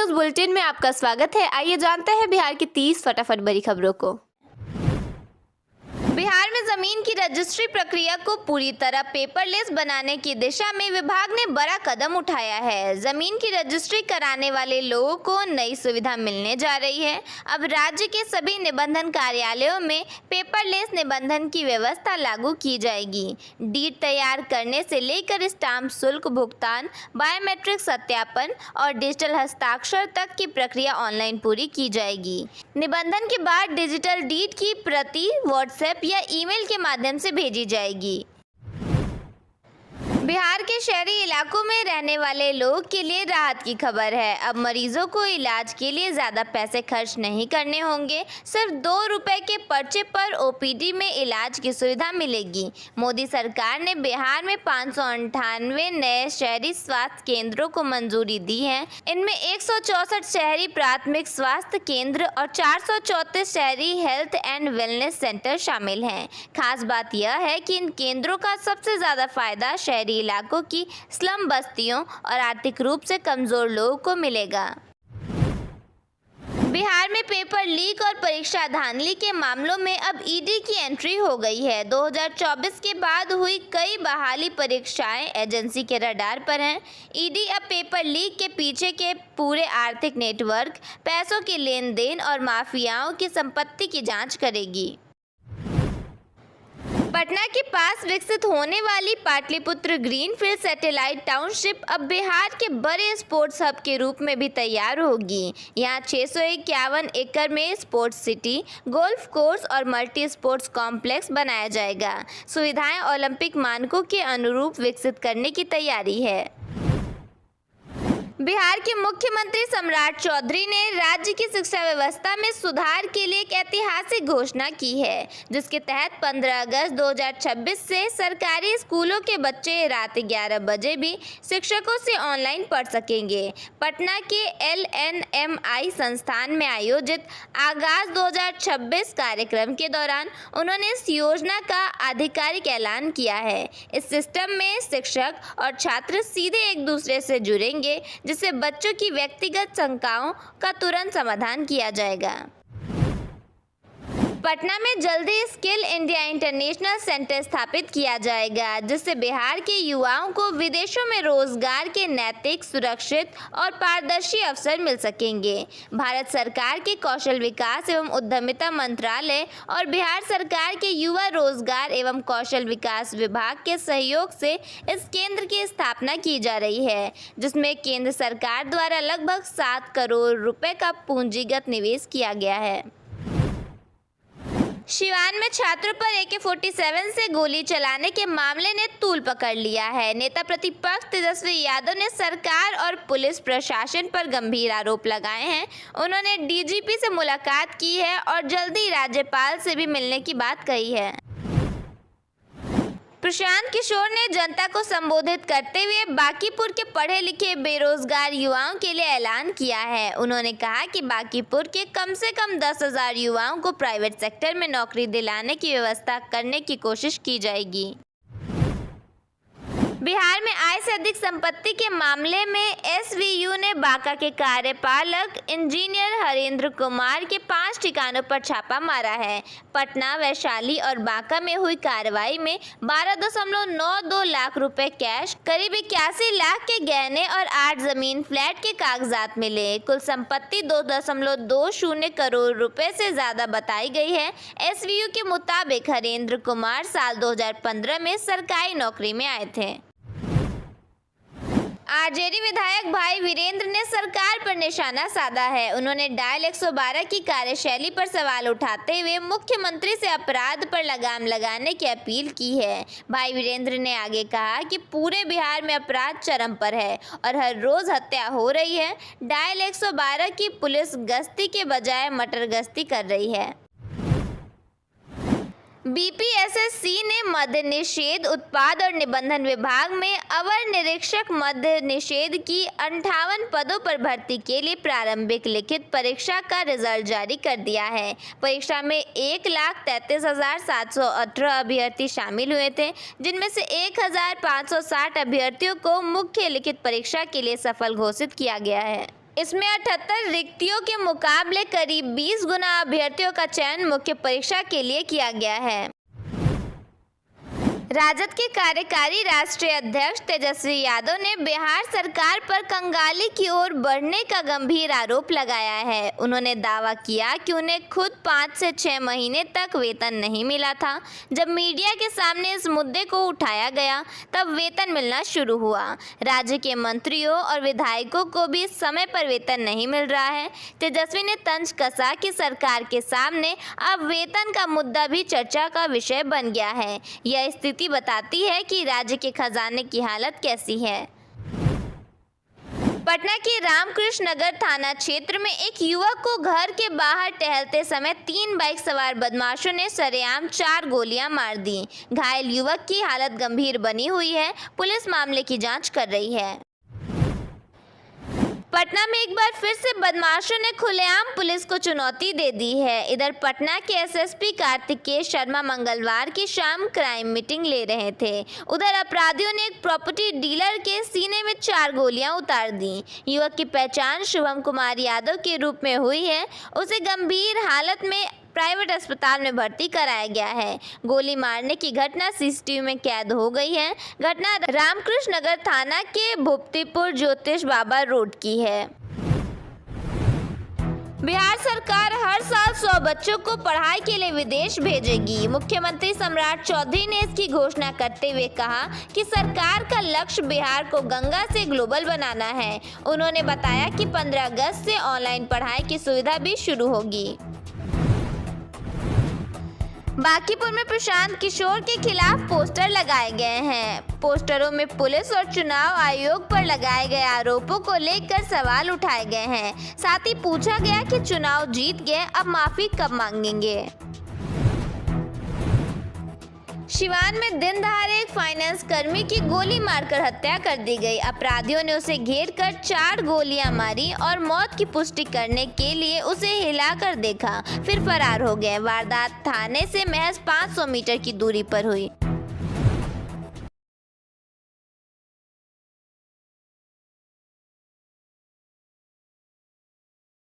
News bulletin में आपका स्वागत है। आइए जानते हैं बिहार की 30 फटाफट बड़ी खबरों को। बिहार में जमीन की रजिस्ट्री प्रक्रिया को पूरी तरह पेपरलेस बनाने की दिशा में विभाग ने बड़ा कदम उठाया है। जमीन की रजिस्ट्री कराने वाले लोगों को नई सुविधा मिलने जा रही है। अब राज्य के सभी निबंधन कार्यालयों में पेपरलेस निबंधन की व्यवस्था लागू की जाएगी। डीड तैयार करने से लेकर स्टाम्प शुल्क भुगतान, बायोमेट्रिक सत्यापन और डिजिटल हस्ताक्षर तक की प्रक्रिया ऑनलाइन पूरी की जाएगी। निबंधन के बाद डिजिटल डीड की प्रति व्हाट्सएप या ईमेल के माध्यम से भेजी जाएगी। बिहार के शहरी इलाकों में रहने वाले लोगों के लिए राहत की खबर है। अब मरीजों को इलाज के लिए ज़्यादा पैसे खर्च नहीं करने होंगे। सिर्फ 2 रुपए के पर्चे पर ओपीडी में इलाज की सुविधा मिलेगी। मोदी सरकार ने बिहार में 598 नए शहरी स्वास्थ्य केंद्रों को मंजूरी दी है। इनमें 164 शहरी प्राथमिक स्वास्थ्य केंद्र और 434 शहरी हेल्थ एंड वेलनेस सेंटर शामिल हैं। खास बात यह है कि इन केंद्रों का सबसे ज़्यादा फायदा शहरी इलाकों की स्लम बस्तियों और आर्थिक रूप से कमजोर लोगों को मिलेगा। बिहार में पेपर लीक और परीक्षा धांधली के मामलों में अब ईडी की एंट्री हो गई है। 2024 के बाद हुई कई बहाली परीक्षाएं एजेंसी के रडार पर हैं। ईडी अब पेपर लीक के पीछे के पूरे आर्थिक नेटवर्क, पैसों के लेन देन और माफियाओं की संपत्ति की जांच करेगी। पटना के पास विकसित होने वाली पाटलिपुत्र ग्रीनफील्ड सैटेलाइट टाउनशिप अब बिहार के बड़े स्पोर्ट्स हब के रूप में भी तैयार होगी। यहाँ 651 एकड़ में स्पोर्ट्स सिटी, गोल्फ कोर्स और मल्टी स्पोर्ट्स कॉम्प्लेक्स बनाया जाएगा। सुविधाएं ओलंपिक मानकों के अनुरूप विकसित करने की तैयारी है। बिहार के मुख्यमंत्री सम्राट चौधरी ने राज्य की शिक्षा व्यवस्था में सुधार के लिए एक ऐतिहासिक घोषणा की है, जिसके तहत 15 अगस्त 2026 से सरकारी स्कूलों के बच्चे रात 11 बजे भी शिक्षकों से ऑनलाइन पढ़ सकेंगे। पटना के LNMI संस्थान में आयोजित आगाज 2026 कार्यक्रम के दौरान उन्होंने इस योजना का आधिकारिक ऐलान किया है। इस सिस्टम में शिक्षक और छात्र सीधे एक दूसरे से जुड़ेंगे, जिससे बच्चों की व्यक्तिगत शंकाओं का तुरंत समाधान किया जाएगा। पटना में जल्दी स्किल इंडिया इंटरनेशनल सेंटर स्थापित किया जाएगा, जिससे बिहार के युवाओं को विदेशों में रोजगार के नैतिक, सुरक्षित और पारदर्शी अवसर मिल सकेंगे। भारत सरकार के कौशल विकास एवं उद्यमिता मंत्रालय और बिहार सरकार के युवा रोजगार एवं कौशल विकास विभाग के सहयोग से इस केंद्र की स्थापना की जा रही है, जिसमें केंद्र सरकार द्वारा लगभग 7 करोड़ रुपए का पूंजीगत निवेश किया गया है। सिवान में छात्रों पर AK-47 से गोली चलाने के मामले ने तूल पकड़ लिया है। नेता प्रतिपक्ष तेजस्वी यादव ने सरकार और पुलिस प्रशासन पर गंभीर आरोप लगाए हैं। उन्होंने DGP से मुलाकात की है और जल्दी राज्यपाल से भी मिलने की बात कही है। प्रशांत किशोर ने जनता को संबोधित करते हुए बांकीपुर के पढ़े लिखे बेरोजगार युवाओं के लिए ऐलान किया है। उन्होंने कहा कि बांकीपुर के कम से कम 10,000 युवाओं को प्राइवेट सेक्टर में नौकरी दिलाने की व्यवस्था करने की कोशिश की जाएगी। बिहार में आय से अधिक संपत्ति के मामले में SVU ने बांका के कार्यपालक इंजीनियर हरेंद्र कुमार के 5 ठिकानों पर छापा मारा है। पटना, वैशाली और बांका में हुई कार्रवाई में 12.92 लाख रुपए कैश, करीब 81 लाख के गहने और 8 जमीन फ्लैट के कागजात मिले। कुल संपत्ति 2.20 करोड़ रुपए से ज्यादा बताई गई है। SVU के मुताबिक हरेंद्र कुमार साल 2015 में सरकारी नौकरी में आए थे। आरजेडी विधायक भाई वीरेंद्र ने सरकार पर निशाना साधा है। उन्होंने डायल 112 की कार्यशैली पर सवाल उठाते हुए मुख्यमंत्री से अपराध पर लगाम लगाने की अपील की है। भाई वीरेंद्र ने आगे कहा कि पूरे बिहार में अपराध चरम पर है और हर रोज हत्या हो रही है। डायल 112 की पुलिस गश्ती के बजाय मटर गश्ती कर रही है। BPSSC ने मद्य निषेध उत्पाद और निबंधन विभाग में अवर निरीक्षक मद्य निषेध की 58 पदों पर भर्ती के लिए प्रारंभिक लिखित परीक्षा का रिजल्ट जारी कर दिया है। परीक्षा में 1,33,718 अभ्यर्थी शामिल हुए थे, जिनमें से 1,560 अभ्यर्थियों को मुख्य लिखित परीक्षा के लिए सफल घोषित किया गया है। इसमें 78 रिक्तियों के मुकाबले करीब 20 गुना अभ्यर्थियों का चयन मुख्य परीक्षा के लिए किया गया है। राजद के कार्यकारी राष्ट्रीय अध्यक्ष तेजस्वी यादव ने बिहार सरकार पर कंगाली की ओर बढ़ने का गंभीर आरोप लगाया है। उन्होंने दावा किया कि उन्हें खुद 5 से 6 महीने तक वेतन नहीं मिला था। जब मीडिया के सामने इस मुद्दे को उठाया गया तब वेतन मिलना शुरू हुआ। राज्य के मंत्रियों और विधायकों को भी समय पर वेतन नहीं मिल रहा है। तेजस्वी ने तंज कसा कि सरकार के सामने अब वेतन का मुद्दा भी चर्चा का विषय बन गया है। यह स्थिति बताती है कि राज्य के खजाने की हालत कैसी है। पटना के रामकृष्ण नगर थाना क्षेत्र में एक युवक को घर के बाहर टहलते समय 3 बाइक सवार बदमाशों ने सरेआम 4 गोलियां मार दी। घायल युवक की हालत गंभीर बनी हुई है। पुलिस मामले की जांच कर रही है। पटना में एक बार फिर से बदमाशों ने खुलेआम पुलिस को चुनौती दे दी है। इधर पटना के एसएसपी कार्तिकेय शर्मा मंगलवार की शाम क्राइम मीटिंग ले रहे थे। उधर अपराधियों ने एक प्रॉपर्टी डीलर के सीने में 4 गोलियां उतार दी। युवक की पहचान शुभम कुमार यादव के रूप में हुई है। उसे गंभीर हालत में प्राइवेट अस्पताल में भर्ती कराया गया है। गोली मारने की घटना सीसीटीवी में कैद हो गई है। घटना रामकृष्ण नगर थाना के भुप्तीपुर ज्योतिष बाबा रोड की है। बिहार सरकार हर साल 100 बच्चों को पढ़ाई के लिए विदेश भेजेगी। मुख्यमंत्री सम्राट चौधरी ने इसकी घोषणा करते हुए कहा कि सरकार का लक्ष्य बिहार को गंगा से ग्लोबल बनाना है। उन्होंने बताया कि 15 अगस्त से ऑनलाइन पढ़ाई की सुविधा भी शुरू होगी। बांकीपुर में प्रशांत किशोर के खिलाफ पोस्टर लगाए गए हैं। पोस्टरों में पुलिस और चुनाव आयोग पर लगाए गए आरोपों को लेकर सवाल उठाए गए हैं। साथ ही पूछा गया कि चुनाव जीत गए, अब माफी कब मांगेंगे। सिवान में दिन दहाड़े एक फाइनेंस कर्मी की गोली मारकर हत्या कर दी गई। अपराधियों ने उसे घेरकर 4 गोलियां मारी और मौत की पुष्टि करने के लिए उसे हिलाकर देखा, फिर फरार हो गए। वारदात थाने से महज 500 मीटर की दूरी पर हुई।